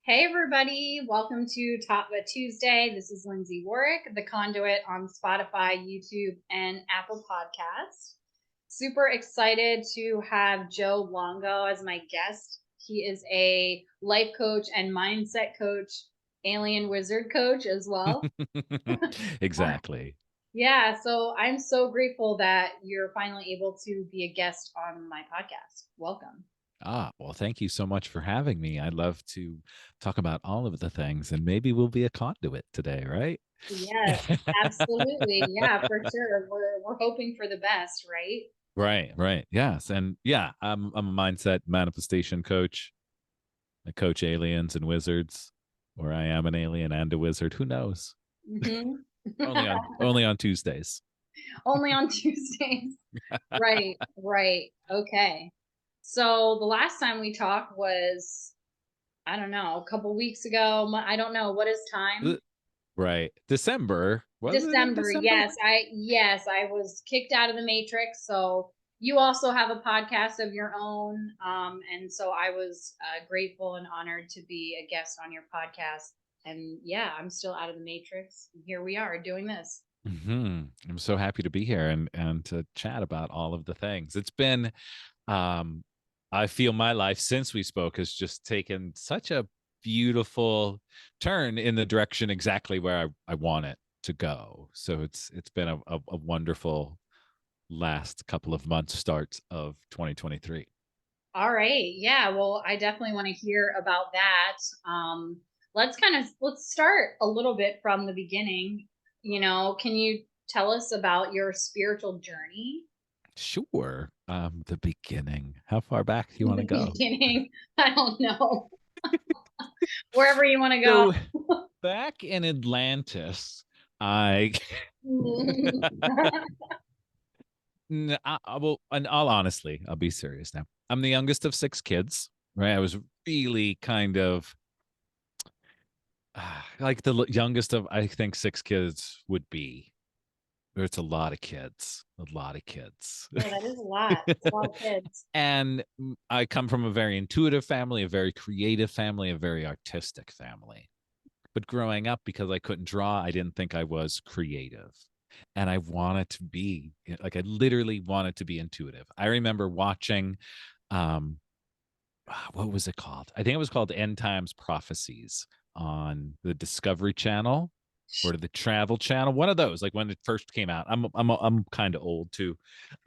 Hey everybody, welcome to Tattva Tuesday. This is Lindsay Warwick, the conduit on Spotify, YouTube, and Apple Podcasts. Super excited to have Joe Longo as my guest. He is a life coach and mindset coach, alien wizard coach as well. Exactly. Yeah, so I'm so grateful that you're finally able to be a guest on my podcast. Welcome. Well, thank you so much for having me. I'd love to talk about all of the things, and maybe we'll be a conduit today, right? Yes, absolutely. Yeah, for sure. We're hoping for the best, right? Right. Yes. And yeah, I'm a mindset manifestation coach. I coach aliens and wizards, or I am an alien and a wizard. Who knows? Hmm. Only on Tuesdays. Only on Tuesdays. Right. Okay. So the last time we talked was, I don't know, a couple weeks ago. I don't know. What is time? Right. December. Was it in December. December? Yes, I was kicked out of the Matrix. So you also have a podcast of your own. And so I was grateful and honored to be a guest on your podcast. And yeah, I'm still out of the Matrix. Here we are doing this. I'm so happy to be here and to chat about all of the things. It's been um I feel my life since we spoke has just taken such a beautiful turn in the direction exactly where I want it to go. So it's been a wonderful last couple of months start of 2023. All right. Yeah. Well, I definitely want to hear about that. Let's start a little bit from the beginning. Can you tell us about your spiritual journey? Sure. The beginning. How far back do you want to The go? beginning. I don't know. Wherever you want to go. So back in Atlantis, I well, and all honestly, I'll be serious now. I'm the youngest of six kids, right? I was really kind of like the youngest of, I think, six kids would be. It's a lot of kids, a lot of kids. Yeah, that is a lot. It's a lot of kids. And I come from a very intuitive family, a very creative family, a very artistic family. But growing up, because I couldn't draw, I didn't think I was creative. And I wanted to be like, I literally wanted to be intuitive. I remember watching, um, what was it called? I think it was called End Times Prophecies on the Discovery Channel or the Travel Channel, one of those, like when it first came out. I'm kind of old too,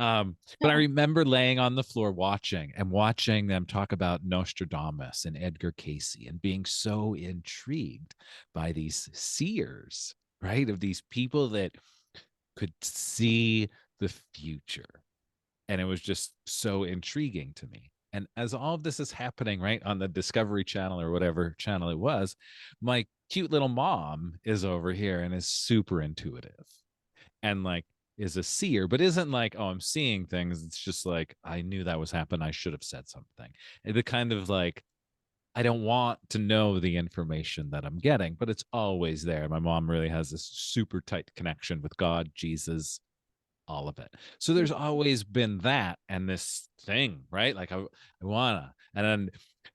but I remember laying on the floor watching them talk about Nostradamus and Edgar Casey and being so intrigued by these seers, right? Of these people that could see the future, and it was just so intriguing to me. And as all of this is happening, right, on the Discovery Channel or whatever channel it was, my cute little mom is over here and is super intuitive and like is a seer, but isn't like, oh, I'm seeing things. It's just like, I knew that was happening. I should have said something. And the kind of like, I don't want to know the information that I'm getting, but it's always there. My mom really has this super tight connection with God, Jesus, all of it. So there's always been that and this thing, right? Like I wanna. And then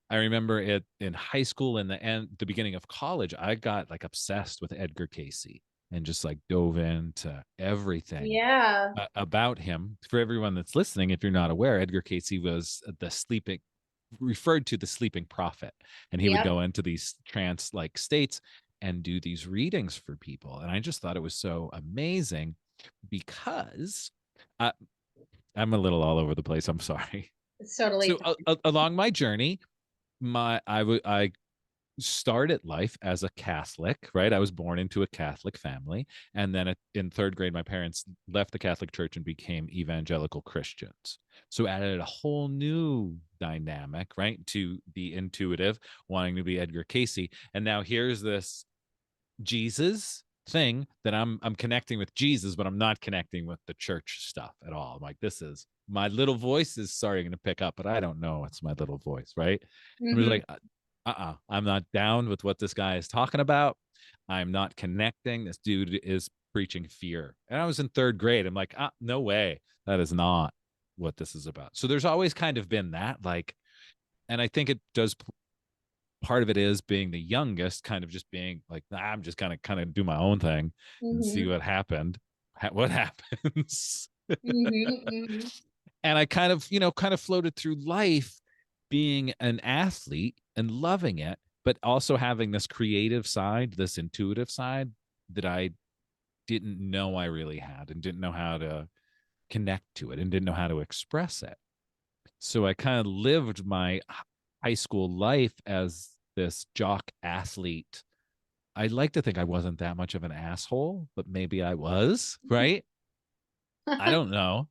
I remember it in high school and the beginning of college, I got like obsessed with Edgar Casey and just like dove into everything Yeah. about him. For everyone that's listening, if you're not aware, Edgar Casey was the sleeping referred to the sleeping prophet, and he would Yep. go into these trance like states and do these readings for people. And I just thought it was so amazing because I, I'm a little all over the place. I'm sorry. It's totally So fine. along my journey, I started life as a Catholic, right? I was born into a Catholic family. And then in third grade, my parents left the Catholic Church and became evangelical Christians. So added a whole new dynamic, right? To the intuitive, wanting to be Edgar Casey. And now here's this Jesus thing that I'm connecting with Jesus, but I'm not connecting with the church stuff at all. I'm like, this is my little voice is starting to pick up, but I don't know it's my little voice, right? And we're Hmm. like, I'm not down with what this guy is talking about. I'm not connecting. This dude is preaching fear. And I was in third grade. I'm like, no way. That is not what this is about. So there's always kind of been that, like, and I think it does part of it is being the youngest, kind of just being like, nah, I'm just gonna kind of do my own thing and see Mm-hmm. what happened, what happens. Mm-hmm. And I kind of, kind of floated through life being an athlete and loving it, but also having this creative side, this intuitive side that I didn't know I really had and didn't know how to connect to it and didn't know how to express it. So I kind of lived my high school life as this jock athlete. I like to think I wasn't that much of an asshole, but maybe I was, right? I don't know.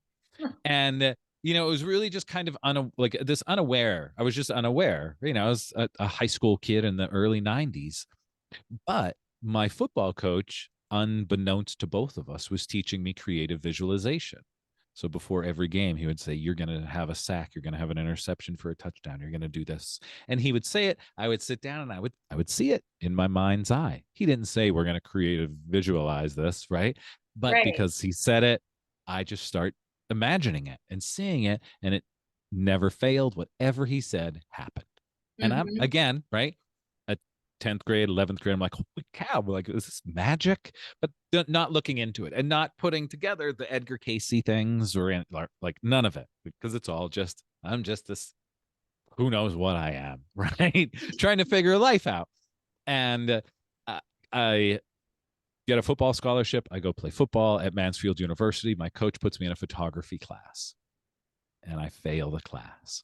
And it was really just kind of like this unaware. I was just unaware. I was a high school kid in the early 90s. But my football coach, unbeknownst to both of us, was teaching me creative visualization. So before every game, he would say, "You're going to have a sack. You're going to have an interception for a touchdown. You're going to do this." And he would say it. I would sit down and I would see it in my mind's eye. He didn't say we're going to creative visualize this, right? But Right. because he said it, I just start imagining it and seeing it, and it never failed. Whatever he said happened. And I'm Mm-hmm. again, right? 10th grade, 11th grade, I'm like, holy cow, like, is this magic? But not looking into it and not putting together the Edgar Casey things or like none of it, because it's all just, I'm just this, who knows what I am, right? Trying to figure life out. And I get a football scholarship. I go play football at Mansfield University. My coach puts me in a photography class and I fail the class.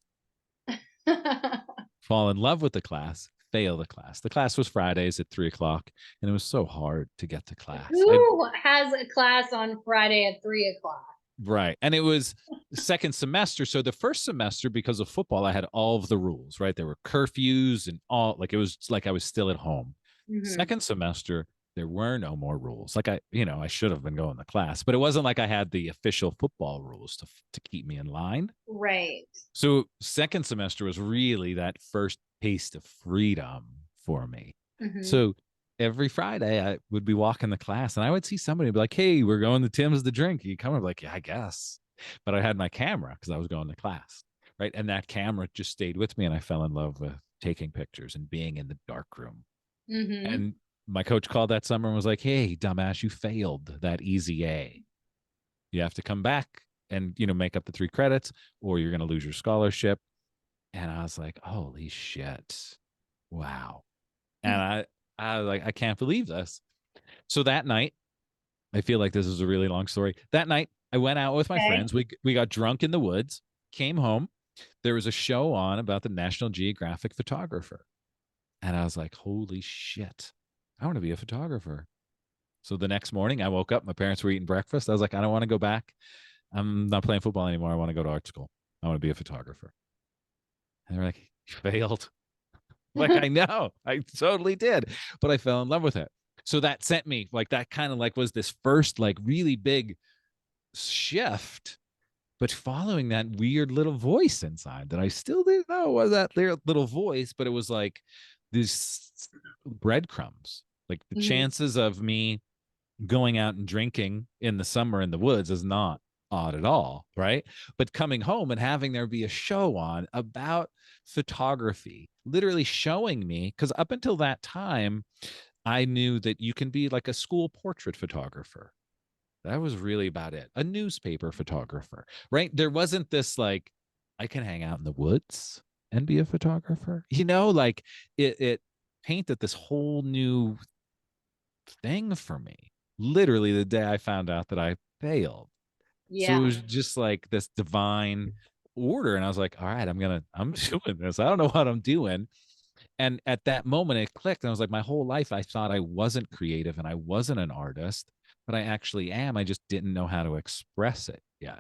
Fall in love with the class, fail the class. The class was Fridays at 3 o'clock, and it was so hard to get to class. Who has a class on Friday at 3 o'clock? Right. And it was second semester. So the first semester, because of football, I had all of the rules, right? There were curfews and all, like, it was like I was still at home. Mm-hmm. Second semester, there were no more rules. Like, I should have been going to class, but it wasn't like I had the official football rules to keep me in line. Right. So second semester was really that first taste of freedom for me. Mm-hmm. So every Friday I would be walking the class and I would see somebody be like, "Hey, we're going to Tim's to drink. You come?" I'm like, "Yeah, I guess." But I had my camera because I was going to class. Right. And that camera just stayed with me and I fell in love with taking pictures and being in the dark room. Mm-hmm. And my coach called that summer and was like, "Hey, dumbass, you failed that easy A. You have to come back and make up the 3 credits or you're going to lose your scholarship." And I was like, holy shit, wow. And I was like, I can't believe this. So that night, I feel like this is a really long story. That night I went out with my Okay. friends. We got drunk in the woods, came home. There was a show on about the National Geographic photographer, and I was like, holy shit, I want to be a photographer. So the next morning I woke up, my parents were eating breakfast. I was like, I don't want to go back. I'm not playing football anymore. I want to go to art school. I want to be a photographer. And they're like, you failed. Like, I know, I totally did, but I fell in love with it. So that sent me, like, that kind of like was this first like really big shift, but following that weird little voice inside that I still didn't know was that little voice, but it was like these breadcrumbs. Like the Mm-hmm. chances of me going out and drinking in the summer in the woods is not odd at all, right? But coming home and having there be a show on about photography, literally showing me, because up until that time, I knew that you can be like a school portrait photographer. That was really about it. A newspaper photographer, right? There wasn't this like, I can hang out in the woods and be a photographer. Like it painted this whole new thing for me. Literally the day I found out that I failed. So Yeah. it was just like this divine order. And I was like, all right, I'm doing this. I don't know what I'm doing. And at that moment it clicked. And I was like, my whole life I thought I wasn't creative and I wasn't an artist, but I actually am. I just didn't know how to express it yet.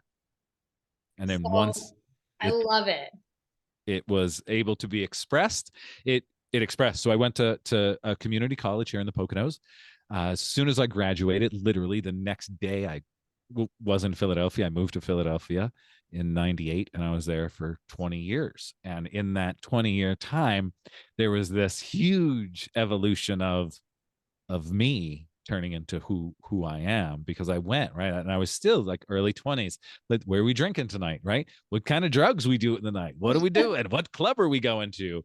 And then So once I it love it. it was able to be expressed, it expressed. So I went to a community college here in the Poconos. As soon as I graduated, literally the next day I was in Philadelphia. I moved to Philadelphia in 98 and I was there for 20 years. And in that 20-year time, there was this huge evolution of me turning into who I am because I went, right? And I was still like early 20s. Like, where are we drinking tonight, right? What kind of drugs we do in the night? What are we doing? What club are we going to?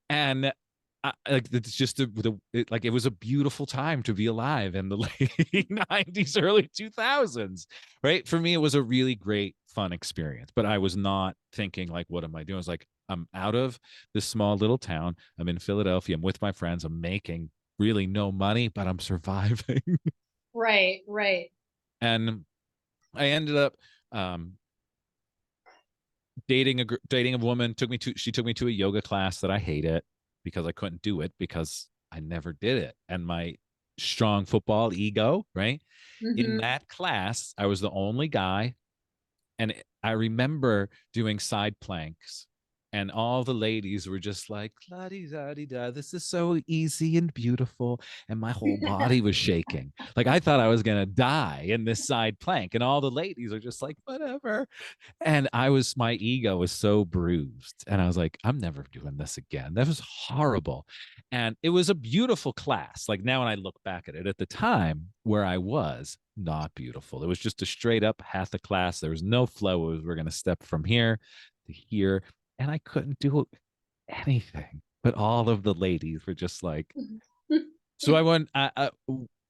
And like it's just like it was a beautiful time to be alive in the late 90s, early 2000s, right? For me, it was a really great, fun experience, but I was not thinking like, what am I doing? I was like, I'm out of this small little town. I'm in Philadelphia. I'm with my friends. I'm making really no money, but I'm surviving. Right, right. And I ended up um, dating a woman. She took me to a yoga class that I hated because I couldn't do it because I never did it. And my strong football ego, right? In Mm-hmm. that class, I was the only guy, and I remember doing side planks, and all the ladies were just like, la di da di da, this is so easy and beautiful. And my whole body was shaking. Like I thought I was going to die in this side plank. And all the ladies are just like, whatever. And my ego was so bruised. And I was like, I'm never doing this again. That was horrible. And it was a beautiful class. Like now, when I look back at it, at the time where I was, not beautiful. It was just a straight up hatha class. There was no flow. It was, we're going to step from here to here. And I couldn't do anything. But all of the ladies were just like, so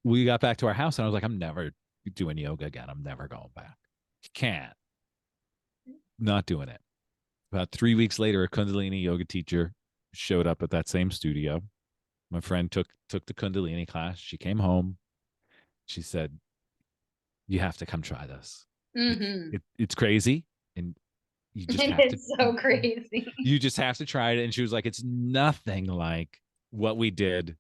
we got back to our house and I was like, I'm never doing yoga again. I'm never going back. Can't, not doing it. About 3 weeks later, a Kundalini yoga teacher showed up at that same studio. My friend took the Kundalini class. She came home. She said, "You have to come try this. Mm-hmm. It's crazy, and you just have to. It's so crazy. You just have to try it." And she was like, "It's nothing like what we did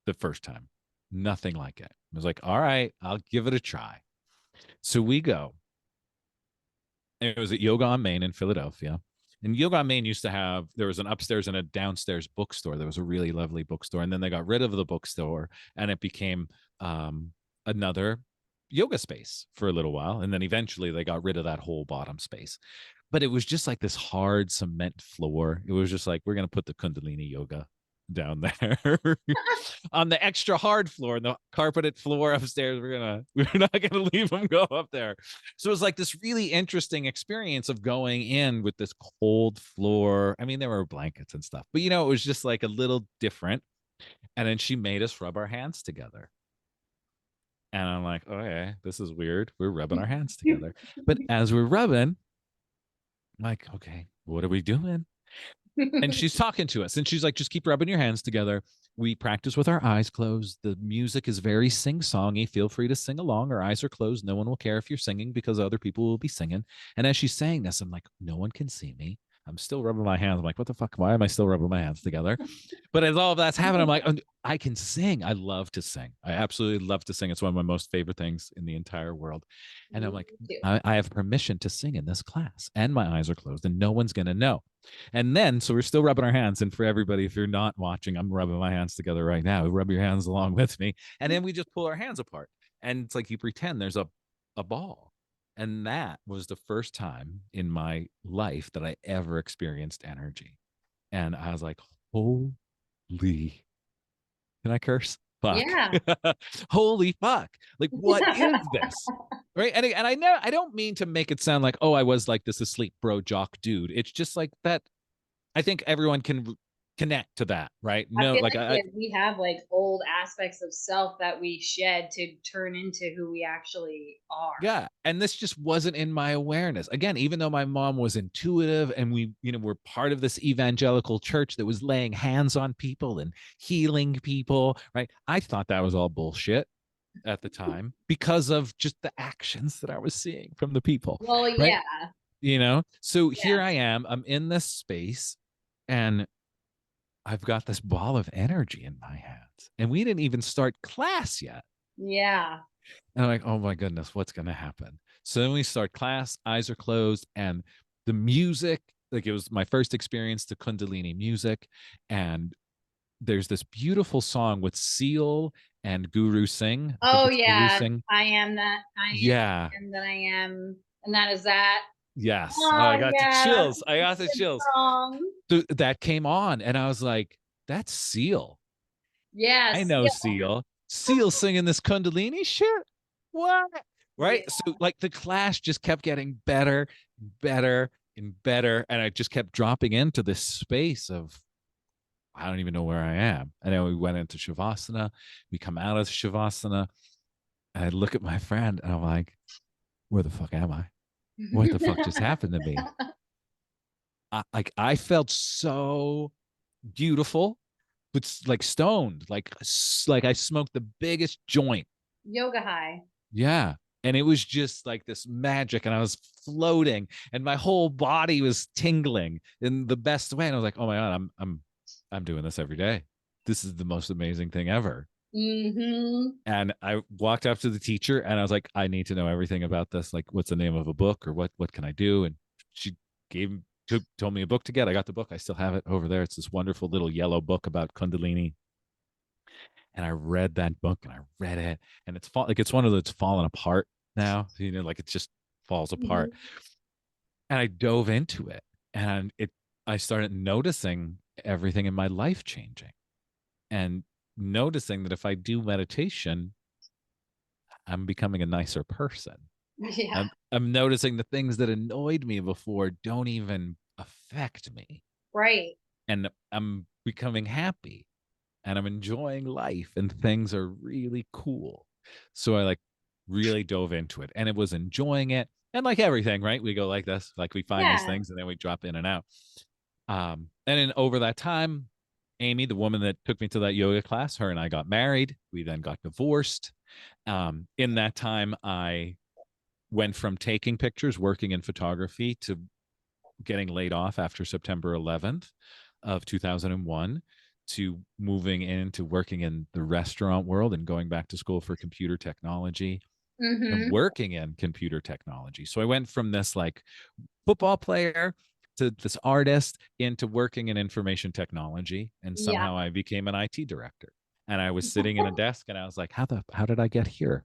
the first time. Nothing like it." I was like, "All right, I'll give it a try." So we go. It was at Yoga on Main in Philadelphia. And Yoga on Main used to have, there was an upstairs and a downstairs bookstore. There was a really lovely bookstore. And then they got rid of the bookstore and it became another yoga space for a little while. And then eventually they got rid of that whole bottom space. But it was just like this hard cement floor. It was just like, we're going to put the Kundalini yoga down there on the extra hard floor and the carpeted floor upstairs. We're not gonna leave them go up there. So it was like this really interesting experience of going in with this cold floor. I mean, there were blankets and stuff, but it was just like a little different. And then she made us rub our hands together. And I'm like, okay, this is weird. We're rubbing our hands together. But as we're rubbing, I'm like, okay, what are we doing? And she's talking to us and she's like, just keep rubbing your hands together. We practice with our eyes closed. The music is very sing-songy. Feel free to sing along. Our eyes are closed. No one will care if you're singing because other people will be singing. And as she's saying this, I'm like, no one can see me. I'm still rubbing my hands. I'm like, what the fuck? Why am I still rubbing my hands together? But as all of that's happening, I'm like, oh, I can sing. I love to sing. I absolutely love to sing. It's one of my most favorite things in the entire world. And I'm like, I have permission to sing in this class and my eyes are closed and no one's going to know. And then, so we're still rubbing our hands. And for everybody, if you're not watching, I'm rubbing my hands together right now. Rub your hands along with me. And then we just pull our hands apart. And it's like you pretend there's a ball. And that was the first time in my life that I ever experienced energy. And I was like, holy, can I curse? Fuck. Yeah. Holy fuck. Like, what is this? Right. And I know I don't mean to make it sound like, oh, I was like this asleep bro jock dude. It's just like that. I think everyone can connect to that, right? I No, feel like like we have like old aspects of self that we shed to turn into who we actually are. yeah. And this just wasn't in my awareness. Again, even though my mom was intuitive and we, were part of this evangelical church that was laying hands on people and healing people, right? I thought that was all bullshit at the time because of just the actions that I was seeing from the people, Well, right? yeah. So Yeah. here I am, I'm in this space and I've got this ball of energy in my hands and we didn't even start class yet. Yeah. And I'm like, oh my goodness, what's going to happen? So then we start class, eyes are closed, and the music, like it was my first experience to Kundalini music. And there's this beautiful song with Seal and Guru Singh. I think Oh it's Guru yeah. Singh. I am that Yeah. I am that I am. And that is that. Yes. Oh, I Oh got the yeah, that's chills. I a got the good chills. song. That came on, and I was like, that's Seal. I Yes. know Yeah. Seal. Seal singing this Kundalini shit. What? Yeah. Right. So like the clash just kept getting better, better, and better. And I just kept dropping into this space of I don't even know where I am. And then we went into Shavasana. We come out of Shavasana. And I look at my friend and I'm like, where the fuck am I? What the fuck just happened to me? I felt so beautiful, but like stoned, like I smoked the biggest joint. Yoga high. Yeah. And it was just like this magic, and I was floating, and my whole body was tingling in the best way. And I was like, oh my God, I'm doing this every day. This is the most amazing thing ever. Mm-hmm. And I walked up to the teacher and I was like, I need to know everything about this. Like, what's the name of a book, or what can I do? And she told me a book to get. I got the book. I still have it over there. It's this wonderful little yellow book about Kundalini. And I read that book and I read it, and it's one of those fallen apart now, like it just falls apart. Mm-hmm. And I dove into it, and I started noticing everything in my life changing, and noticing that if I do meditation, I'm becoming a nicer person. Yeah. I'm noticing the things that annoyed me before don't even affect me, Right. and I'm becoming happy, and I'm enjoying life, and things are really cool. So I like really dove into it, and it was enjoying it. And like everything, right? We go like this, like we find these Yeah. things and then we drop in and out. And then over that time, Amy, the woman that took me to that yoga class, her and I got married. We then got divorced. In that time, I went from taking pictures, working in photography, to getting laid off after September 11th of 2001, to moving into working in the restaurant world and going back to school for computer technology and Mm-hmm. working in computer technology. So I went from this like football player to this artist into working in information technology, and Yeah. somehow I became an IT director. And I was sitting in a desk and I was like, how did I get here?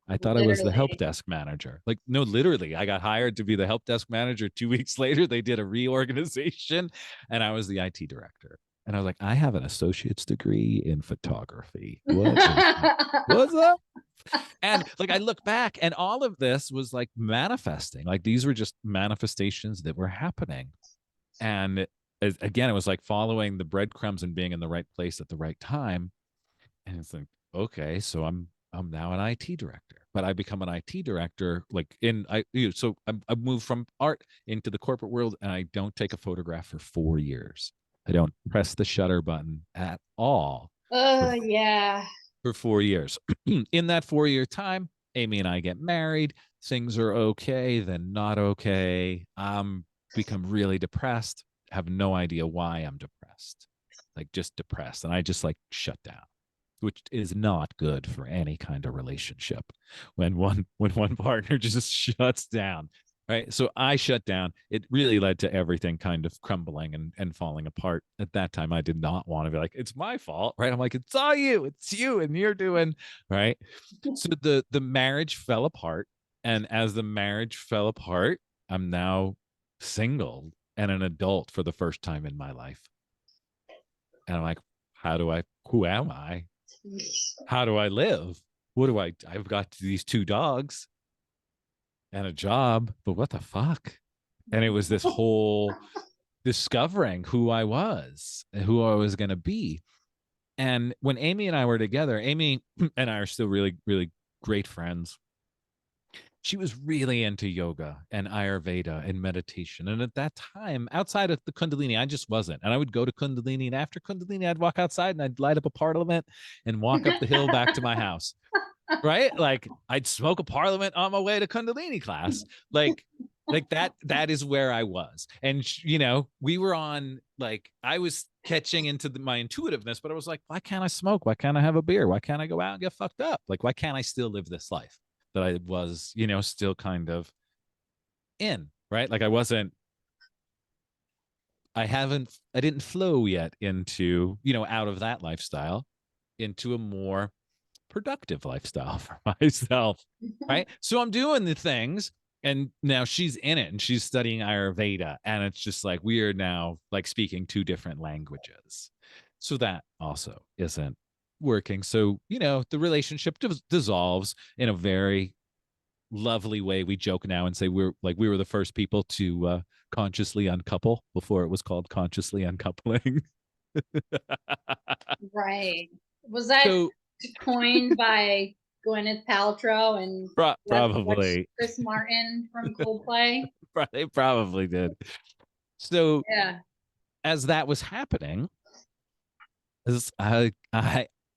I thought I was the help Literally. desk manager. Like, no, literally, I got hired to be the help desk manager. 2 weeks later, they did a reorganization and I was the IT director. And I was like, I have an associate's degree in photography. What's up? And like, I look back and all of this was like manifesting. Like, these were just manifestations that were happening. And again, it was like following the breadcrumbs and being in the right place at the right time. And it's like, okay, so I'm now an IT director, but I become an IT director like so I moved from art into the corporate world, and I don't take a photograph for 4 years. I don't press the shutter button at all for Oh, yeah. for 4 years. In that 4 year time, Amy and I get married. Things are okay, then not okay. Become really depressed. Have no idea why I'm depressed. Like, just depressed, and I just like shut down, which is not good for any kind of relationship when one partner just shuts down, right? So I shut down. It really led to everything kind of crumbling and falling apart. At that time, I did not want to be like, it's my fault, right? I'm like, it's all you, it's you, and you're doing right. So the marriage fell apart, and as the marriage fell apart, I'm now single and an adult for the first time in my life. And I'm like, who am I? How do I live? I've got these 2 dogs and a job, but what the fuck? And it was this whole discovering who I was and who I was going to be. And when Amy and I were together, Amy and I are still really, really great friends. She was really into yoga and Ayurveda and meditation. And at that time, outside of the Kundalini, I just wasn't. And I would go to Kundalini. And after Kundalini, I'd walk outside and I'd light up a parliament and walk up the hill back to my house. Right? Like, I'd smoke a parliament on my way to Kundalini class. Like that is where I was. And we were on, like, I was catching into my intuitiveness, but I was like, why can't I smoke? Why can't I have a beer? Why can't I go out and get fucked up? Like, why can't I still live this life that I was, still kind of in, right? Like, I didn't flow yet into, out of that lifestyle into a more productive lifestyle for myself, right? So I'm doing the things, and now she's in it and she's studying Ayurveda, and it's just like we are now like speaking 2 different languages. So that also isn't working. So, the relationship dissolves in a very lovely way. We joke now and say we were the first people to consciously uncouple before it was called consciously uncoupling. Right. Was that So coined by Gwyneth Paltrow and what's probably, Chris Martin from Coldplay? they probably did. So Yeah. as that was happening,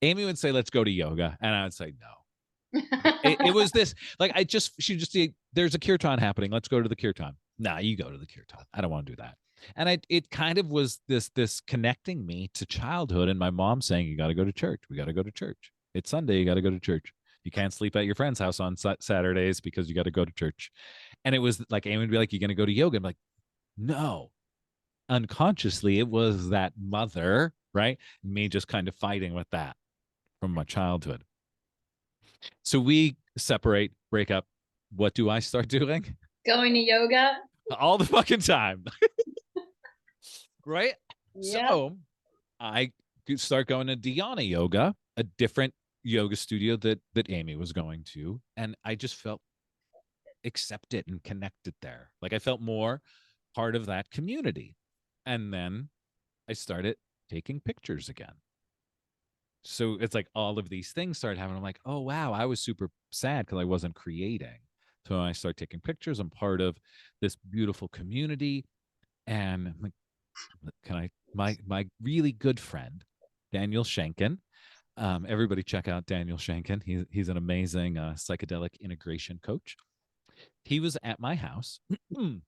Amy would say, "Let's go to yoga," and I would say, "No." It was this like she just said, there's a kirtan happening. Let's go to the kirtan. Nah, you go to the kirtan. I don't want to do that. And it kind of was this connecting me to childhood and my mom saying, "You got to go to church. We got to go to church. It's Sunday. You got to go to church. You can't sleep at your friend's house on Saturdays because you got to go to church." And it was like Amy would be like, "You are gonna go to yoga?" I'm like, "No." Unconsciously, it was that mother, right? Me just kind of fighting with that from my childhood. So we separate, break up. What do I start doing? Going to yoga? All the fucking time. Right? Yep. So I start going to Dhyana yoga, a different yoga studio that Amy was going to. And I just felt accepted and connected there. Like I felt more part of that community. And then I started taking pictures again. So it's like all of these things started happening. I'm like, oh wow, I was super sad because I wasn't creating. So I start taking pictures. I'm part of this beautiful community, and I'm like, can I? My really good friend, Daniel Shankin. Everybody check out Daniel Shankin. He's an amazing psychedelic integration coach. He was at my house, and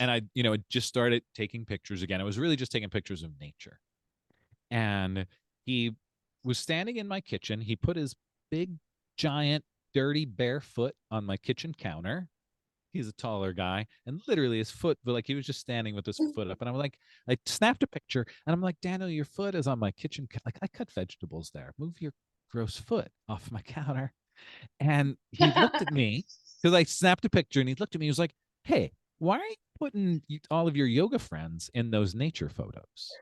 I just started taking pictures again. I was really just taking pictures of nature, and he was standing in my kitchen. He put his big, giant, dirty, bare foot on my kitchen counter. He's a taller guy, and literally his foot, but like he was just standing with his foot up. And I'm like, I snapped a picture, and I'm like, Daniel, your foot is on my kitchen. Like I cut vegetables there. Move your gross foot off my counter. And he looked at me because I snapped a picture, and he looked at me. He was like, "Hey, why are you putting all of your yoga friends in those nature photos?"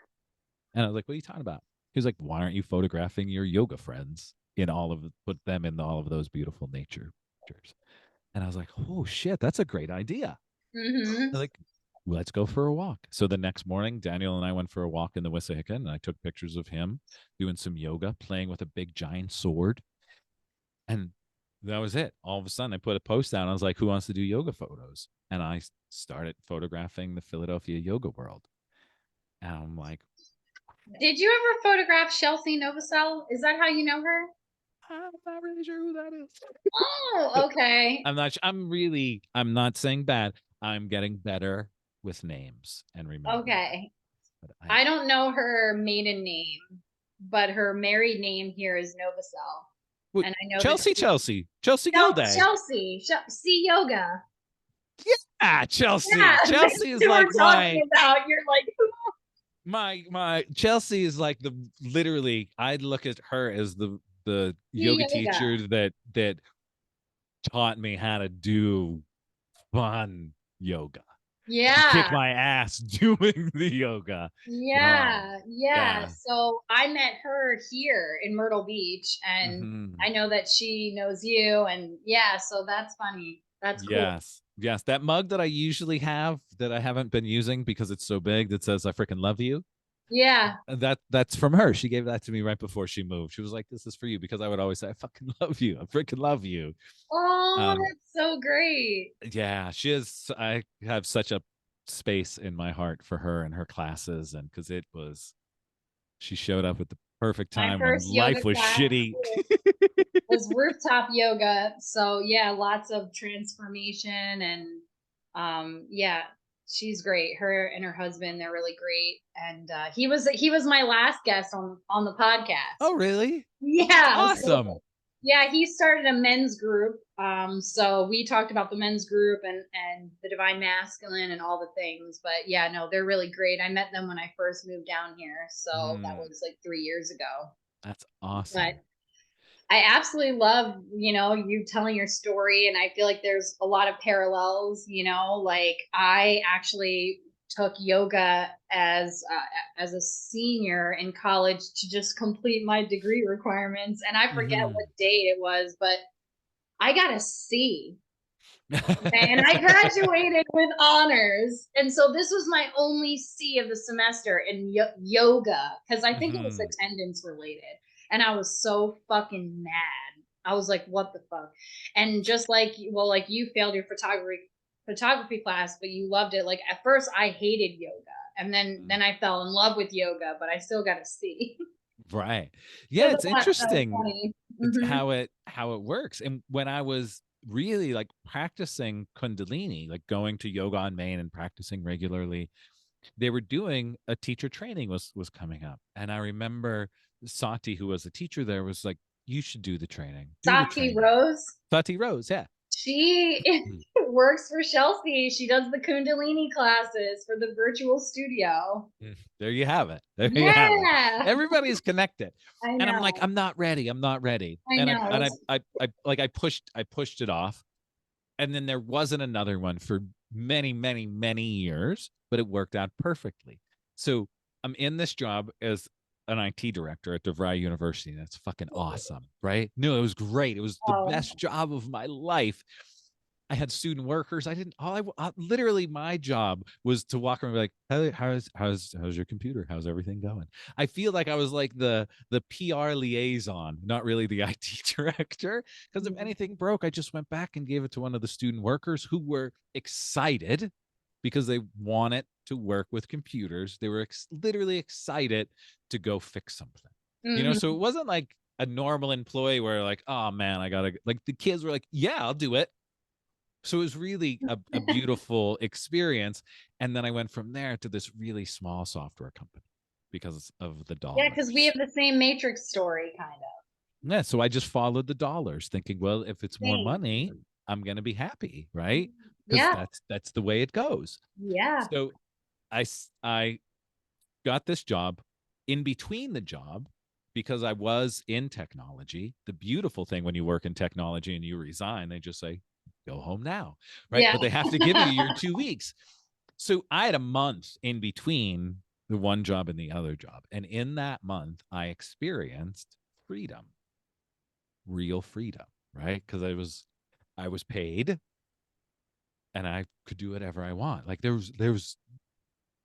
And I was like, "What are you talking about?" He was like, "Why aren't you photographing your yoga friends in put them in all of those beautiful nature pictures?" And I was like, "Oh shit, that's a great idea." Mm-hmm. Like, let's go for a walk. So the next morning, Daniel and I went for a walk in the Wissahickon, and I took pictures of him doing some yoga, playing with a big giant sword. And that was it. All of a sudden, I put a post out. And I was like, "Who wants to do yoga photos?" And I started photographing the Philadelphia yoga world. And I'm like, Did you ever photograph Chelsea Novosel? Is that how you know her? I'm not really sure who that is. Oh, okay. I'm not. I'm not saying bad. I'm getting better with names and remembering them. Okay. But I don't know her maiden name, but her married name here is Novosel. Wait, And I know that Chelsea Gilday. Chelsea, C Yoga. Yeah, Yeah, Chelsea. that's Chelsea is who we're like talking about. You're like, my Chelsea is like the literally. I'd look at her as the C yoga Yoga. teacher that taught me how to do fun yoga and kick Yeah. my ass doing the yoga. Oh, Yeah. yeah. So I met her here in Myrtle Beach, and Mm-hmm. I know that she knows you. And yeah, so that's funny. That's cool. Yes. Yes. That mug that I usually have that I haven't been using because it's so big that says I freaking love you. Yeah. That's from her. She gave that to me right before she moved. She was like, "This is for you," because I would always say, "I fucking love you. I freaking love you." Oh, Um, that's so great. yeah, she is. I have such a space in my heart for her and her classes, and because she showed up at the perfect My time when first yoga life was class shitty. was rooftop yoga. So yeah, lots of transformation and yeah, she's great. Her and her husband, they're really great. And he was my last guest on the podcast. Oh, really? Oh, that's Yeah. So awesome. yeah, he started a men's group. So we talked about the men's group and the divine masculine and all the things. But yeah, no, they're really great. I met them when I first moved down here. So that Mm, was like 3 years ago. that's But awesome. I absolutely love, you telling your story. And I feel like there's a lot of parallels, like I actually took yoga as a senior in college to just complete my degree requirements. And I forget Hmm. what date it was, but I got a C. And I graduated with honors. And so this was my only C of the semester in yoga, because I think it was Mhm. attendance related. And I was so fucking mad. I was like, what the fuck? And just like, well, like you failed your photography class, but you loved it. Like at first I hated yoga. And then I fell in love with yoga, but I still got a C. Right. So Yeah, it's that was interesting funny. Mm-hmm. how it works. And when I was really like practicing Kundalini, like going to yoga on Main and practicing regularly, they were doing a teacher training was coming up. And I remember Sati, who was a teacher there, was like, you should do the training. Do the Sati training. Rose. Sati Rose, yeah. She Mm. works for Chelsea. She does the Kundalini classes for the virtual studio. There you have it. There you have it. Yeah, Everybody's connected. I And I'm like, know. I'm not ready. I'm not ready. I And know. I pushed it off. And then there wasn't another one for many, many, many years, but it worked out perfectly. So I'm in this job as an IT director at DeVry University. That's fucking awesome, right? No, it was great. It was the Oh, best job of my life. I had student workers. I didn't. Literally, my job was to walk around and be like, hey, how's your computer? How's everything going? I feel like I was like the PR liaison, not really the IT director. Because if anything broke, I just went back and gave it to one of the student workers who were excited because they wanted to work with computers. They were literally excited to go fix something. So mm-hmm. it wasn't like a normal employee where like, oh man, I gotta like the kids were like, yeah, I'll do it. So it was really a beautiful experience. And then I went from there to this really small software company because of the Yeah, because we have dollars. the same Matrix story, kind of. Yeah. So I just followed the dollars, thinking, well, if it's more Same. money, I'm gonna be happy, right? Because Yeah, that's the way it goes. yeah, So I got this job. In between the job, because I was in technology, the beautiful thing when you work in technology and you resign, they just say, go home now, right? yeah, But they have to give you your 2 weeks. So I had a month in between the one job and the other job. And in that month, I experienced freedom, real freedom, right? Because I was paid and I could do whatever I want. Like there was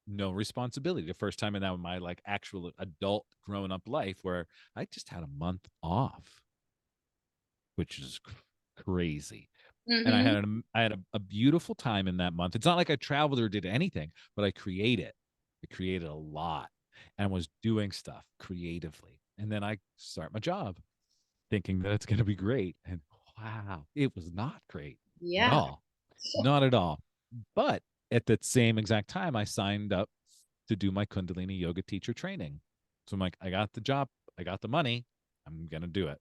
no responsibility. The first time in that my like actual adult grown up life where I just had a month off, which is crazy. And mm-hmm. I had a beautiful time in that month. It's not like I traveled or did anything, but I created. I created a lot and was doing stuff creatively. And then I start my job thinking that it's going to be great. And wow, it was not great at Yeah, all. Not at all. But at that same exact time, I signed up to do my Kundalini yoga teacher training. So I'm like, I got the job, I got the money, I'm going to do it.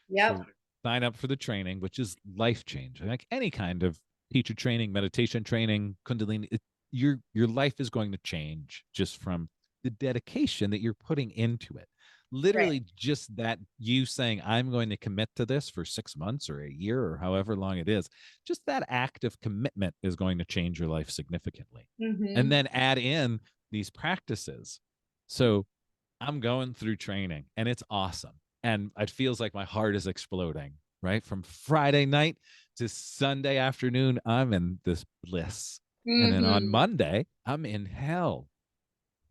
yep, So sign up for the training, which is life changing. Like any kind of teacher training, meditation training, Kundalini, your life is going to change just from the dedication that you're putting into it. right. Literally, just that you saying, I'm going to commit to this for 6 months or a year or however long it is, just that act of commitment is going to change your life significantly. And Mm-hmm. then add in these practices. So I'm going through training and it's awesome. And it feels like my heart is exploding, right? From Friday night to Sunday afternoon, I'm in this bliss. And then on Mm-hmm. Monday, I'm in hell.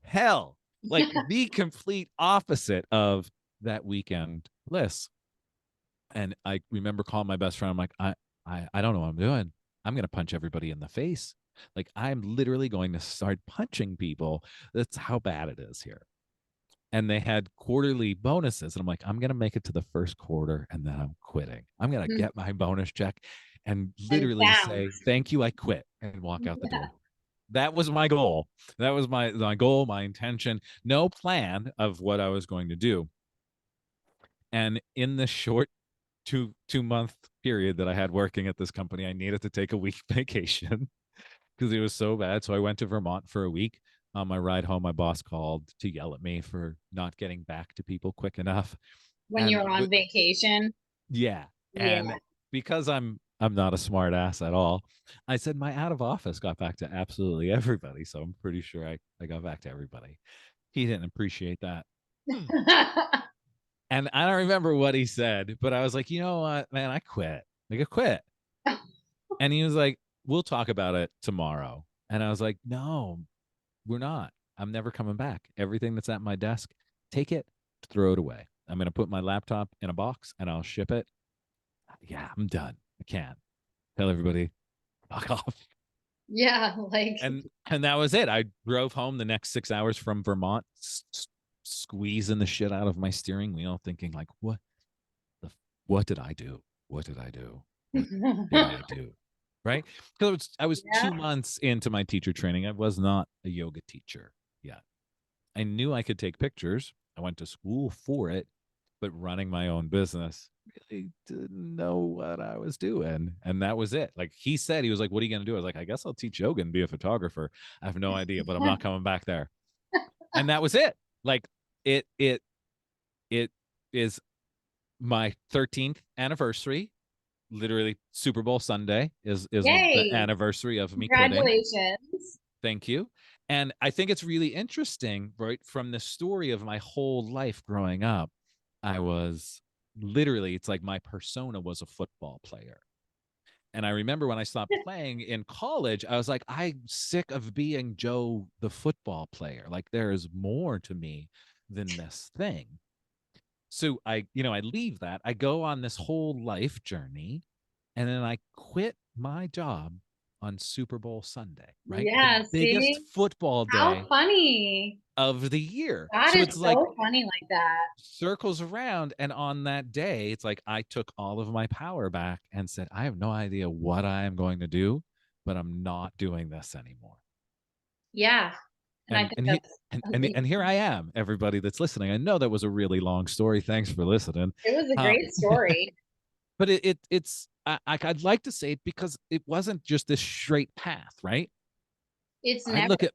Hell, like the complete opposite of that weekend bliss. And I remember calling my best friend. I'm like, I don't know what I'm doing. I'm going to punch everybody in the face. Like I'm literally going to start punching people. That's how bad it is here. And they had quarterly bonuses. And I'm like, I'm going to make it to the first quarter and then I'm quitting. I'm going to get my bonus check and And literally say, bounce. thank you, I quit and walk out the Yeah. door. That was my goal. That was my goal, my intention, no plan of what I was going to do. And in the short two month period that I had working at this company, I needed to take a week vacation because it was so bad. So I went to Vermont for a week. On my ride home, my boss called to yell at me for not getting back to people quick enough. When And you're on vacation. yeah, and Yeah. because I'm not a smart ass at all, I said my out of office got back to absolutely everybody. So I'm pretty sure I got back to everybody. He didn't appreciate that. And I don't remember what he said, but I was like, you know what, man, I quit. Like I quit. And he was like, we'll talk about it tomorrow. And I was like, no, we're not. I'm never coming back. Everything that's at my desk, take it, throw it away. I'm going to put my laptop in a box and I'll ship it. Yeah, I'm done. I can't. Tell everybody, fuck off. Yeah, like And that was it. I drove home the next 6 hours from Vermont, squeezing the shit out of my steering wheel, thinking like, the what did I do? What did I do? What did I do? Right? Because I was yeah. 2 months into my teacher training. I was not a yoga teacher yet. I knew I could take pictures. I went to school for it, but running my own business, really didn't know what I was doing. And that was it. Like he said, he was like, what are you going to do? I was like, I guess I'll teach yoga and be a photographer. I have no idea, but I'm not coming back there. And that was it. Like it is my 13th anniversary. Literally Super Bowl Sunday is the Yay. anniversary of me quitting. Congratulations. Thank you. And I think it's really interesting, right? From the story of my whole life growing up, I was literally, it's like my persona was a football player. And I remember when I stopped playing in college, I was like, I'm sick of being Joe, the football player. Like, there is more to me than this thing. So I leave that. I go on this whole life journey, and then I quit my job on Super Bowl Sunday, right? The Yeah, biggest see? football How day funny. of the year. That So is it's like so funny like that. circles around. And on that day, it's like I took all of my power back and said, I have no idea what I am going to do, but I'm not doing this anymore. Yeah. And I And think and he, that's and here I amazing. am, everybody that's listening. I know that was a really long story. Thanks for listening. It was a Uh, great story. but it's I'd like to say it because it wasn't just this straight path, right? It's I never, look at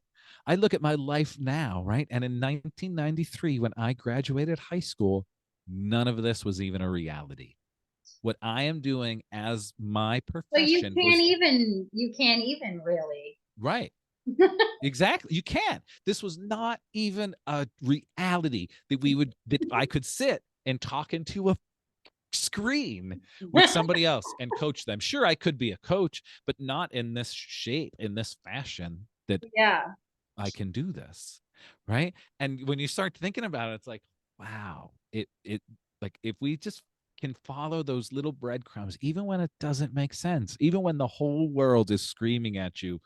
I look at my life now, right? And in 1993, when I graduated high school, none of this was even a reality. What I am doing as my but profession was you can't even really. right. Exactly. You can't. This was not even a reality that I could sit and talk into a screen with somebody else and coach them. Sure, I could be a coach, but not in this shape, in this fashion that Yeah. I can do this. Right. And when you start thinking about it, it's like, wow, it like if we just can follow those little breadcrumbs, even when it doesn't make sense, even when the whole world is screaming at you,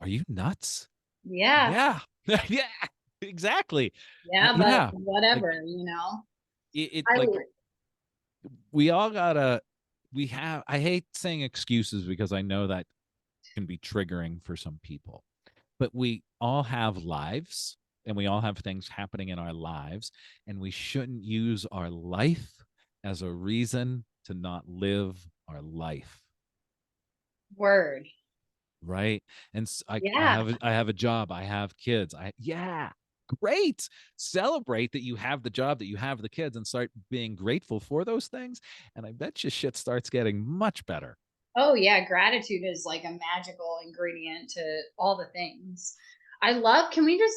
are you nuts? Yeah. Yeah. Yeah, exactly. Yeah, but Yeah. Like whatever, you know. I like we all gotta we have I hate saying excuses because I know that can be triggering for some people, but we all have lives and we all have things happening in our lives, and we shouldn't use our life as a reason to not live our life. word. Right. And Yeah. I have a job, I have kids. Yeah, great. Celebrate that you have the job, that you have the kids, and start being grateful for those things. And I bet you shit starts getting much better. Oh yeah, gratitude is like a magical ingredient to all the things. I love, can we just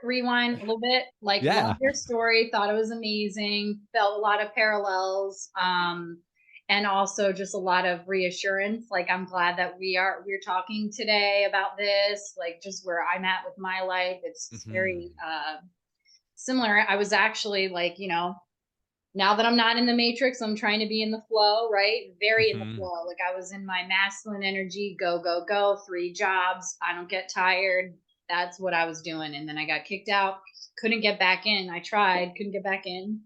rewind a little bit? Like love Yeah. your story, thought it was amazing, felt a lot of parallels, and also just a lot of reassurance. Like I'm glad that we're talking today about this, like just where I'm at with my life. It's very Hmm. similar. I was actually like, now that I'm not in the matrix, I'm trying to be in the flow, right? Very in the Hmm. flow. Like I was in my masculine energy, go, go, go, 3 jobs. I don't get tired. That's what I was doing. And then I got kicked out, couldn't get back in. I tried, couldn't get back in.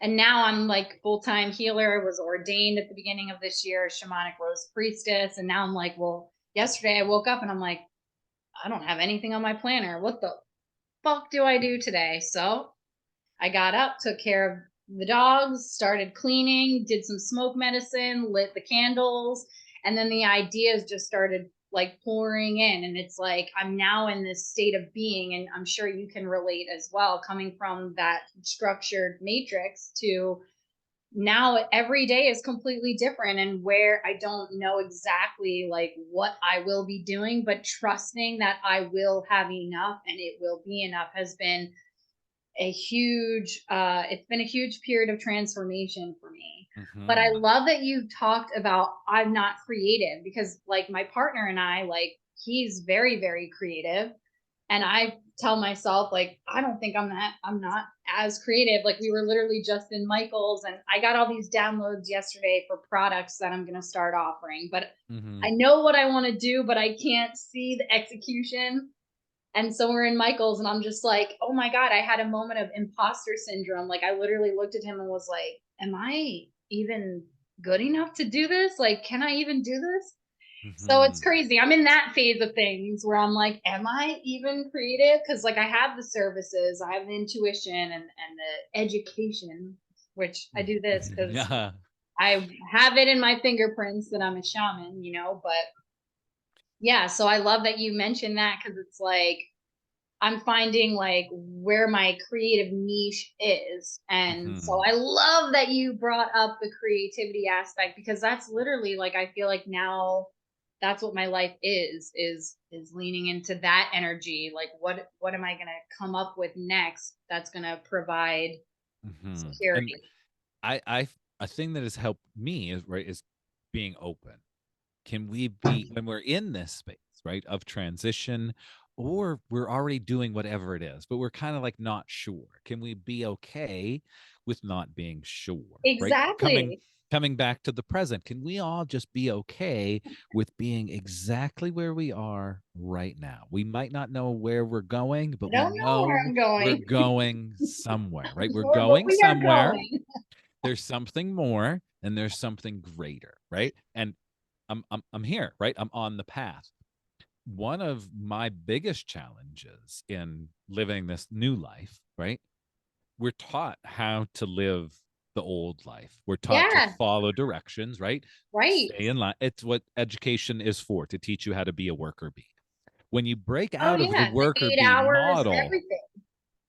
And now I'm like full-time healer, was ordained at the beginning of this year, shamanic rose priestess. And now I'm like, well, yesterday I woke up and I'm like, I don't have anything on my planner. What the fuck do I do today? So I got up, took care of the dogs, started cleaning, did some smoke medicine, lit the candles, and then the ideas just started like pouring in. And it's like I'm now in this state of being, and I'm sure you can relate as well, coming from that structured matrix to now every day is completely different, and where I don't know exactly like what I will be doing, but trusting that I will have enough and it will be enough has been a huge it's been a huge period of transformation for me. But I Mhm. love that you talked about I'm not creative, because like my partner and I, like he's very, very creative. And I tell myself, like, I don't think I'm not as creative. Like we were literally just in Michael's and I got all these downloads yesterday for products that I'm gonna start offering. But I Mhm. know what I want to do, but I can't see the execution. And so we're in Michael's and I'm just like, oh my God, I had a moment of imposter syndrome. Like I literally looked at him and was like, am I even good enough to do this? Like, can I even do this? So it's Mhm. crazy. I'm in that phase of things where I'm like, am I even creative? Because like I have the services, I have the intuition and the education, which I do this Mhm. because Yeah. I have it in my fingerprints that I'm a shaman, you know. But yeah, so I love that you mentioned that, because it's like I'm finding like where my creative niche is. And so Mhm. I love that you brought up the creativity aspect, because that's literally like I feel like now that's what my life is leaning into that energy. Like what am I going to come up with next that's going to provide Mhm. And security? I a thing that has helped me is right is being open. Can we be when we're in this space, right, of transition, or we're already doing whatever it is, but we're kind of like not sure. Can we be okay with not being sure, right? Exactly. Coming back to the present, can we all just be okay with being exactly where we are right now? We might not know where we're going, I but we don't know where know I'm we're going, going somewhere, right? We're but going we are somewhere. going. There's something more and there's something greater, right? And I'm here, right? I'm on the path. One of my biggest challenges in living this new life, right? We're taught how to live the old life. We're taught to Yeah, follow directions, right? right. Stay in line. It's what education is for, to teach you how to be a worker bee. When you break Oh out of the yeah, the worker 8 bee hours, model everything.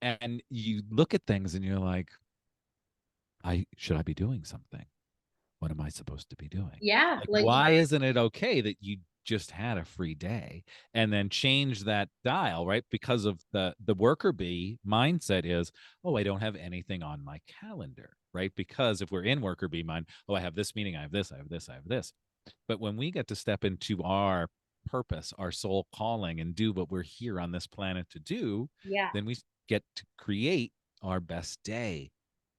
and you look at things and you're like, I be doing something? What am I supposed to be doing? Yeah, Like, like why isn't it okay that you just had a free day and then change that dial, right? Because of the worker bee mindset is, oh, I don't have anything on my calendar, right? Because if we're in worker bee mind, oh, I have this meeting, I have this, I have this, I have this. But when we get to step into our purpose, our soul calling, and do what we're here on this planet to do, yeah. then we get to create our best day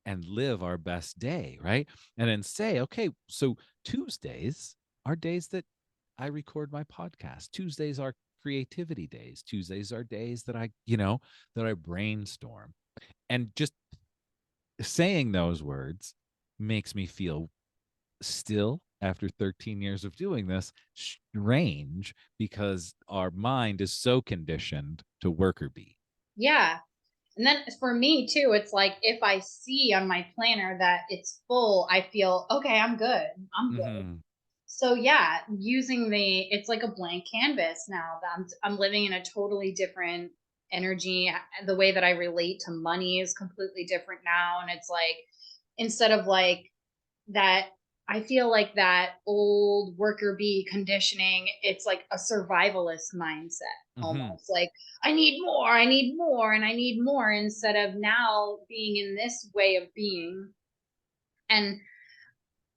and live our best day, right? And then say, okay, so Tuesdays are days that I record my podcast. Tuesdays are creativity days. Tuesdays are days that that I brainstorm. And just saying those words makes me feel still after 13 years of doing this strange because our mind is so conditioned to worker bee. Yeah. And then for me too, it's like if I see on my planner that it's full, I feel okay, I'm good. I'm good. Mhm. So yeah, using it's like a blank canvas now that I'm living in a totally different energy. The way that I relate to money is completely different now. And it's like instead of like that, I feel like that old worker bee conditioning, it's like a survivalist mindset Mhm. almost. Like, I need more, I need more, and I need more, instead of now being in this way of being. And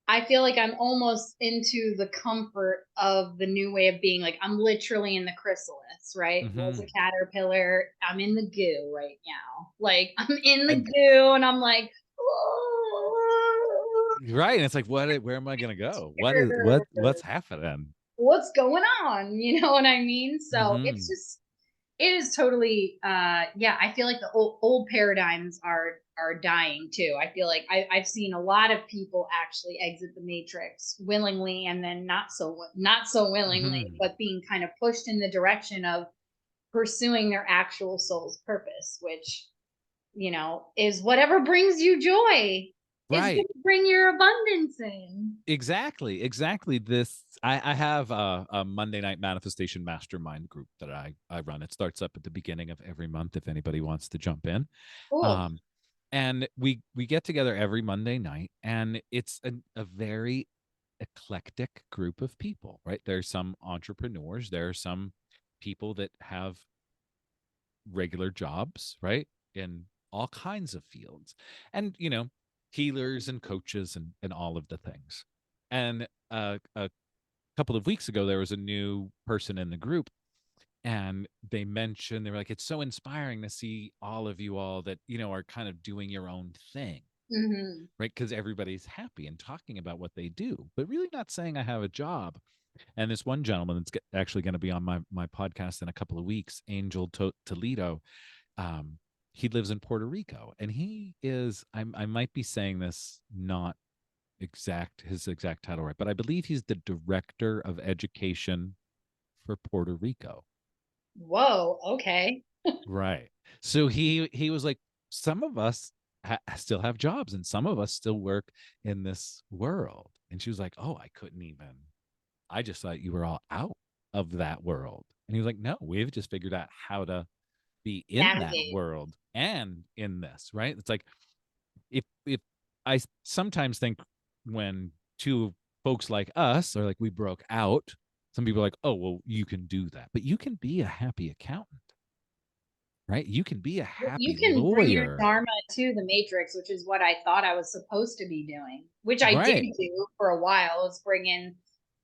I feel like I'm almost into the comfort of the new way of being. Like, I'm literally in the chrysalis, right? Was a Mhm. caterpillar. I'm in the goo right now. Like, I'm in the And goo, and I'm like, oh, right, and it's like, where am I gonna go? What's happening? what's going on? You know what I mean? So it's Mhm. just it is totally yeah, I feel like the old paradigms are dying too. I feel like I've seen a lot of people actually exit the matrix willingly, and then not so willingly, Mhm. but being kind of pushed in the direction of pursuing their actual soul's purpose, which is whatever brings you joy is going Right. to bring your abundance in. Exactly, exactly. I have a Monday night manifestation mastermind group that I run. It starts up at the beginning of every month if anybody wants to jump in. Cool. Um, and we get together every Monday night, and it's a very eclectic group of people, right? There's some entrepreneurs, there are some people that have regular jobs, right? In all kinds of fields. And, healers and coaches and all of the things. And a couple of weeks ago, there was a new person in the group, and they mentioned, they were like, it's so inspiring to see all of you all that, are kind of doing your own thing, Mm-hmm. right? Because everybody's happy and talking about what they do, but really not saying I have a job. And this one gentleman that's actually going to be on my podcast in a couple of weeks, Angel Toledo, um, he lives in Puerto Rico, and he is, I might be saying this not his exact title right, but I believe he's the director of education for Puerto Rico. Whoa. Okay. Right. So he was like, some of us still have jobs, and some of us still work in this world. And she was like, oh, I couldn't even. I just thought you were all out of that world. And he was like, no, we've just figured out how to be in that Navigate. world and in this, right? It's like, if I sometimes think, when two folks like us are like, we broke out, some people are like, oh, well, you can do that, but you can be a happy accountant, right? You can be a You happy can bring your lawyer, dharma to the matrix, which is what I thought I was supposed to be doing, which I did right? do for a while. Was bring in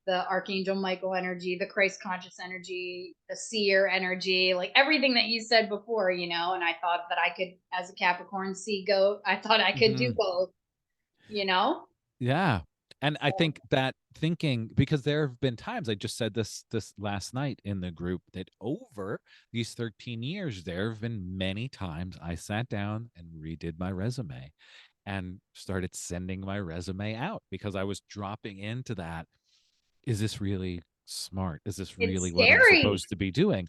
the Archangel Michael energy, the Christ conscious energy, the seer energy, like everything that you said before, and I thought that I could, as a Capricorn sea goat, I thought I could do Mhm. both, you know? Yeah. And I think that thinking, because there have been times, I just said this last night in the group, that over these 13 years, there have been many times I sat down and redid my resume and started sending my resume out, because I was dropping into that. Is this really smart? Is this It's really what I'm scary. supposed to be doing?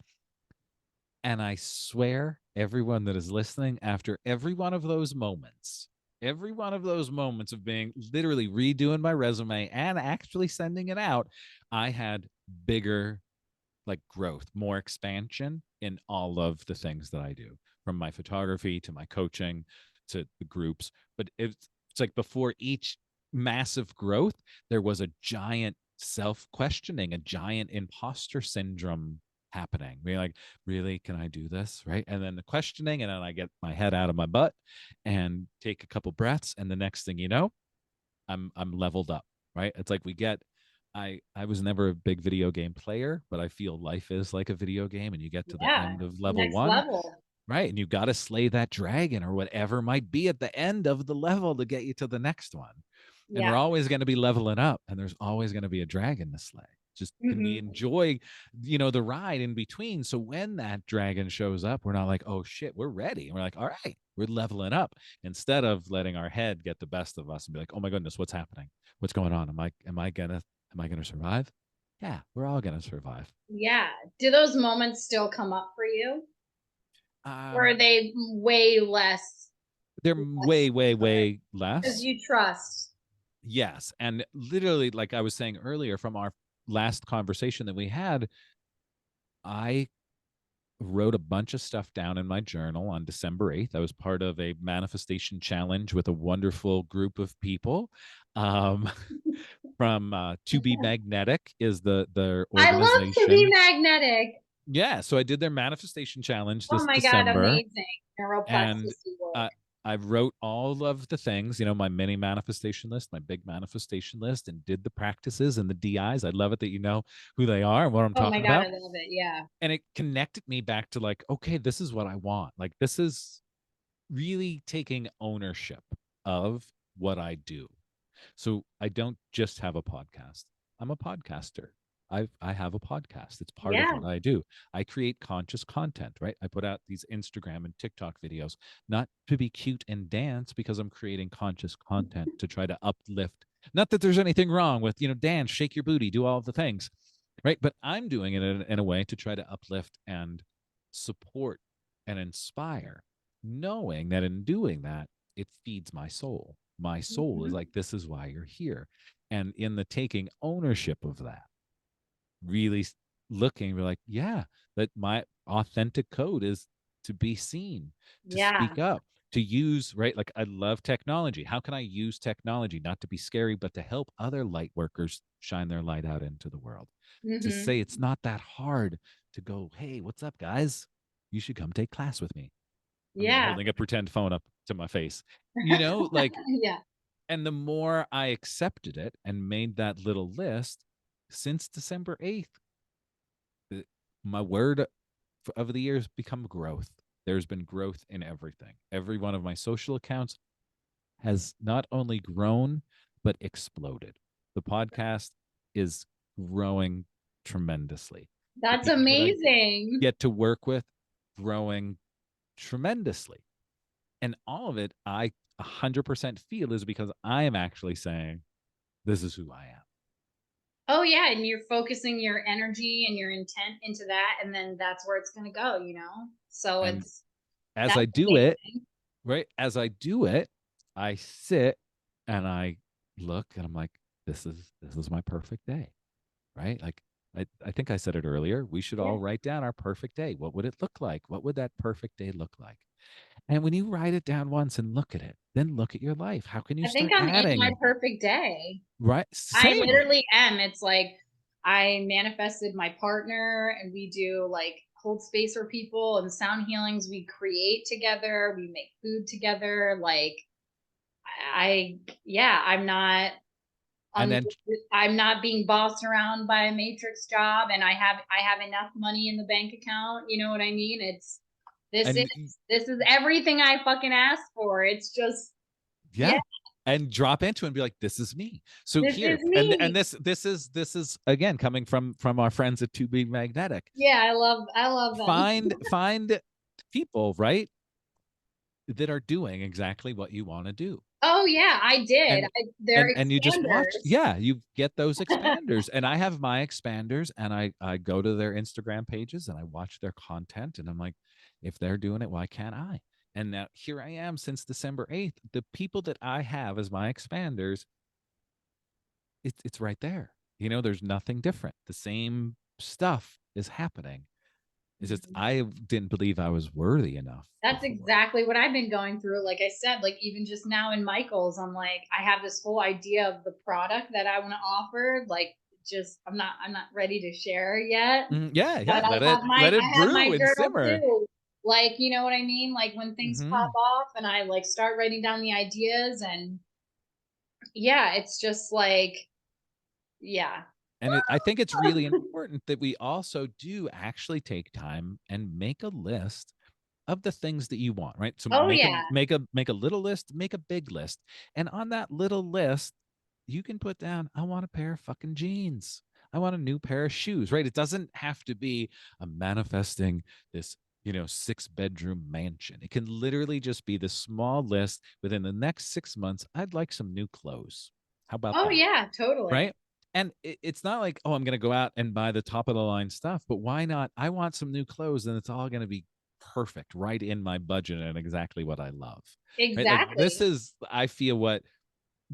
And I swear, everyone that is listening, after every one of those moments of being literally redoing my resume and actually sending it out, I had bigger, like, growth, more expansion in all of the things that I do, from my photography to my coaching to the groups. But it's like, before each massive growth, there was a giant self questioning, a giant imposter syndrome happening. Being like, really, can I do this? Right. And then the questioning, and then I get my head out of my butt and take a couple breaths. And the next thing you know, I'm leveled up. Right. It's like, I was never a big video game player, but I feel life is like a video game, and you get to the Yeah. end of level Next one, level. right? And you got to slay that dragon or whatever might be at the end of the level to get you to the next one. And Yeah. we're always going to be leveling up, and there's always going to be a dragon to slay. Just, can we Hmm. enjoy, the ride in between? So when that dragon shows up, we're not like, oh shit, we're ready. And we're like, all right, we're leveling up, instead of letting our head get the best of us and be like, oh my goodness, what's happening? What's going on? Am I gonna survive? Yeah, we're all gonna survive. Yeah. Do those moments still come up for you? Or are Um, they way less, they're less way, way, frequent? way Because less. you trust. Yes. And literally, like I was saying earlier, from our last conversation that we had, I wrote a bunch of stuff down in my journal on December 8th. I was part of a manifestation challenge with a wonderful group of people. Um, from To Be Magnetic is the I love to be organization. magnetic. Yeah. So I did their manifestation challenge Oh this my God, December, amazing. and Neuroplasticity work. uh, I wrote all of the things, my mini manifestation list, my big manifestation list, and did the practices and the DIs. I love it that you know who they are and what I'm Oh my talking God, I about. love it. Yeah. And it connected me back to, like, okay, this is what I want. Like, this is really taking ownership of what I do. So I don't just have a podcast. I'm a podcaster. I have a podcast. It's part of Yeah. what I do. I create conscious content, right? I put out these Instagram and TikTok videos, not to be cute and dance, because I'm creating conscious content to try to uplift. Not that there's anything wrong with, dance, shake your booty, do all of the things, right? But I'm doing it in a way to try to uplift and support and inspire, knowing that in doing that, it feeds my soul. My soul is Mhm. like, this is why you're here. And in the taking ownership of that, really looking, we're like, yeah, that my authentic code is to be seen, to Yeah. speak up, to use, right? Like, I love technology. How can I use technology not to be scary, but to help other light workers shine their light out into the world? To Hmm. say it's not that hard to go, hey, what's up, guys? You should come take class with me. I mean, I'm Yeah. holding a pretend phone up to my face. Like, Yeah. And the more I accepted it and made that little list, since December 8th, my word of the year has become growth. There's been growth in everything. Every one of my social accounts has not only grown, but exploded. The podcast is growing tremendously. The That's people that I amazing. get to work with growing tremendously. And all of it, I 100% feel is because I am actually saying, this is who I am. Oh yeah, and you're focusing your energy and your intent into that, and then that's where it's going to go, So And it's as that's I do it, amazing. right, as I do it, I sit and I look and I'm like, this is my perfect day, right? Like I think I said it earlier. We should Yeah. all write down our perfect day. What would it look like? What would that perfect day look like? And when you write it down once and look at it, then look at your life. How can you I think start I'm in my adding? perfect day. Right? I Same. literally am. It's like I manifested my partner and we do like hold space for people and sound healings we create together, we make food together. Like I yeah, And um then I'm not being bossed around by a matrix job, and I have enough money in the bank account. You know what I mean? This is and this is everything I fucking asked for. It's just yeah, yeah, and drop into it and be like, this is me. So this here, is and me. this is again coming from our friends at To Be Magnetic. Yeah, I love them. Find people, right, that are doing exactly what you want to do. Oh yeah, I did. And They're and you just watch, expanders. yeah, you get those expanders. And I have my expanders and I go to their Instagram pages and I watch their content and I'm like, if they're doing it, why can't I? And now here I am since December 8th. The people that I have as my expanders, it's right there. There's nothing different. The same stuff is happening. It's just Mhm. I didn't believe I was worthy enough That's before. exactly what I've been going through. Like I said, like even just now in Michael's, I'm like, I have this whole idea of the product that I want to offer. Like just I'm not ready to share yet. Yeah, But yeah. I Let it have my let it I have brew my and journal simmer. too. Like, you know what I mean? Like when things pop Hmm. off and I like start writing down the ideas, and yeah, it's just like yeah. And I think it's really important that we also do actually take time and make a list of the things that you want, right? So Oh make a yeah. make a little list, make a big list. And on that little list, you can put down, I want a pair of fucking jeans. I want a new pair of shoes, right? It doesn't have to be a manifesting this, 6-bedroom mansion. It can literally just be the small list within the next 6 months. I'd like some new clothes. How about Oh that? yeah, totally. Right? And it's not like, oh, I'm going to go out and buy the top of the line stuff, but why not? I want some new clothes and it's all going to be perfect, right in my budget and exactly what I love. Right? Like this Exactly. is, I feel, what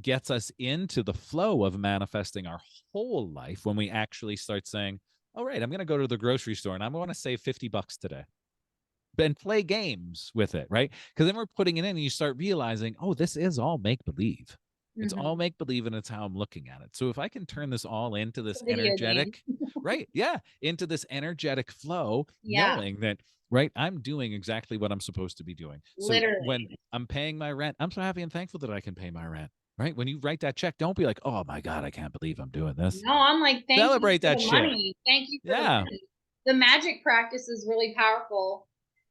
gets us into the flow of manifesting our whole life when we actually start saying, all right, I'm going to go to the grocery store and I want to save $50 today and play games with it, right? Because then we're putting it in and you start realizing, oh, this is all make believe. It's all Hmm. make believe and it's how I'm looking at it. So if I can turn this all into It's this a video game. energetic, right? Yeah, into this energetic flow, Yeah, knowing that, right, I'm doing exactly what I'm supposed to be doing. So when literally. I'm paying my rent, I'm so happy and thankful that I can pay my rent, right? When you write that check, don't be like, oh my God, I can't believe I'm doing this. No, I'm like, thank you Celebrate for that the shit. money. Thank you for the Yeah. money. The magic practice is really powerful.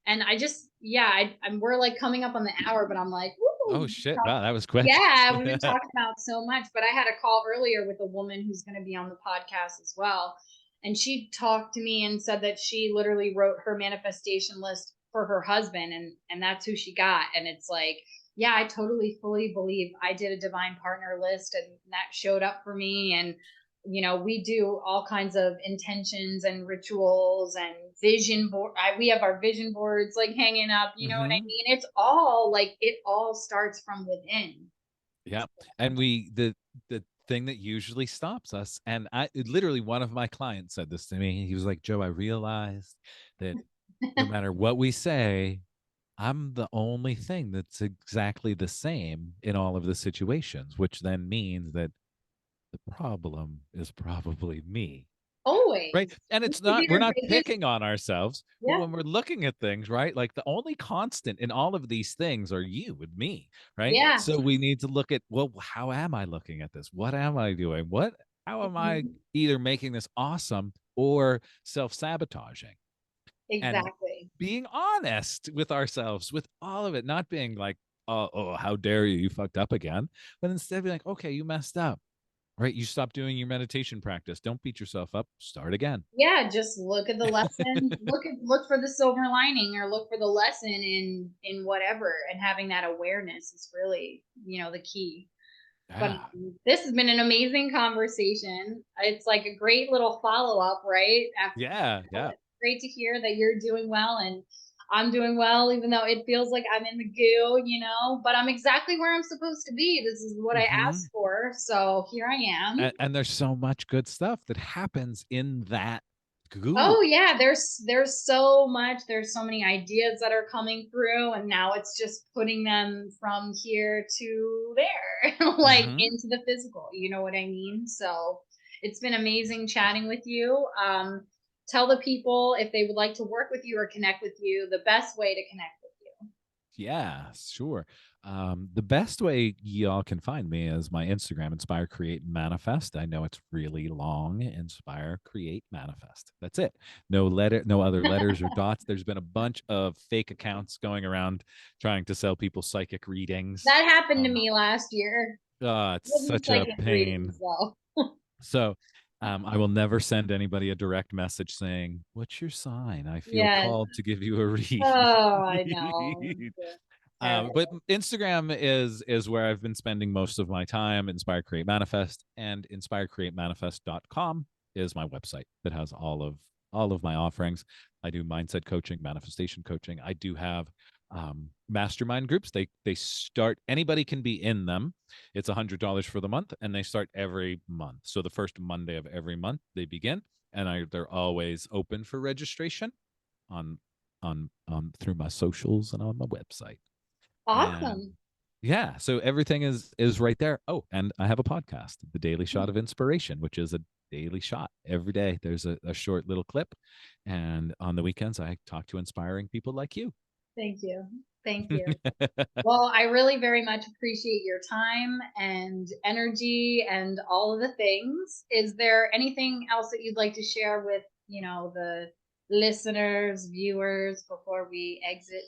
And I just, yeah, we're like coming up on the hour, but I'm like, Oh woo, shit. Wow, that was quick. yeah, we've been Yeah. talking about so much. But I had a call earlier with a woman who's going to be on the podcast as well. And she talked to me and said that she literally wrote her manifestation list for her husband, and that's who she got. And it's like, yeah, I totally fully believe I did a divine partner list and that showed up for me. And we do all kinds of intentions and rituals and vision board. We have our vision boards like hanging up. You know what I Hmm. mean? It's all like it all starts from within. Yeah. And the thing that usually stops us, and literally one of my clients said this to me. He was like, Joe, I realized that no matter what we say, I'm the only thing that's exactly the same in all of the situations, which then means that the problem is probably me. Right. always. And We it's could be not, we're our not biggest. picking on ourselves, but Yeah. when we're looking at things, right? Like the only constant in all of these things are you and me, right? Yeah. So we need to look at, well, how am I looking at this? What am I doing? How am I Mhm. either making this awesome or self-sabotaging? And Exactly. being honest with ourselves, with all of it, not being like, how dare you fucked up again, but instead be like, okay, you messed up, right? You stopped doing your meditation practice. Don't beat yourself up. Start again. Yeah, just look at the lesson, look for the silver lining or look for the lesson in whatever, and having that awareness is really, the key. But Yeah. this has been an amazing conversation. It's like a great little follow-up, right? After Yeah. Yeah. it's great to hear that you're doing well and I'm doing well, even though it feels like I'm in the goo, but I'm exactly where I'm supposed to be. This is what I Hmm. asked for. So here I am. And there's so much good stuff that happens in that goo. Oh yeah, there's so much, there's so many ideas that are coming through, and now it's just putting them from here to there, like Hmm. into the physical, you know what I mean? So it's been amazing chatting with you. Tell the people if they would like to work with you or connect with you, the best way to connect with you. Yeah, sure. The best way y'all can find me is my Instagram, Inspire, Create, Manifest. I know it's really long. Inspire, Create, Manifest. That's it. No other letters or dots. There's been a bunch of fake accounts going around trying to sell people psychic readings. That happened to Um, me last year. It it's wasn't such a psychic pain. readings though. So I will never send anybody a direct message saying, "What's your sign? I feel Yes. called to give you a Oh, I know. read." Yeah, But terrible. Instagram is where I've been spending most of my time. Inspire, Create, Manifest, and inspirecreatemanifest.com is my website that has all of my offerings. I do mindset coaching, manifestation coaching. I do have mastermind groups. They start, anybody can be in them. It's $100 for the month, and they start every month. So the first Monday of every month they begin, and they're always open for registration on through my socials and on my website. And Awesome. yeah, so everything is right there. Oh, and I have a podcast, The Daily Shot of Inspiration, which is a daily shot every day. There's a short little clip, and on the weekends I talk to inspiring people like you. Thank you. Thank you. Well, I really very much appreciate your time and energy and all of the things. Is there anything else that you'd like to share with, the listeners, viewers before we exit?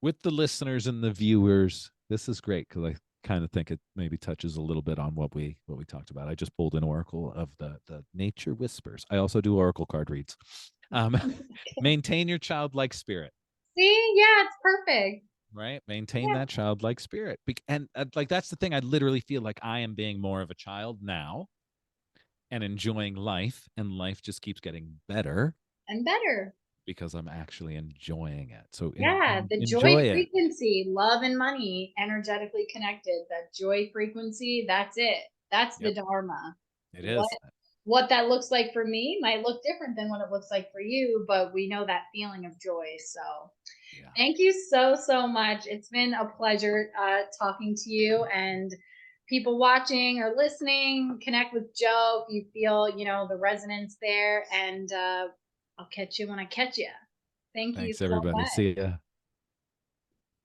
With the listeners and the viewers, this is great because I kind of think it maybe touches a little bit on what we talked about. I just pulled an oracle of the nature whispers. I also do oracle card reads. Um, maintain your childlike spirit. See? Yeah, it's perfect. Right, maintain Yeah. that childlike spirit. And like that's the thing, I literally feel like I am being more of a child now and enjoying life, and life just keeps getting better And better. because I'm actually enjoying it. So Yeah, the joy enjoy it. frequency, love and money, energetically connected. That joy frequency, that's it. That's the Yep, dharma. it What is. what that looks like for me might look different than what it looks like for you, but we know that feeling of joy. So, Yeah, thank you so so much. It's been a pleasure talking to you, and people watching or listening. Connect with Joe if you feel the resonance there, and I'll catch you when I catch you. Thank you thanks so everybody, much. see ya.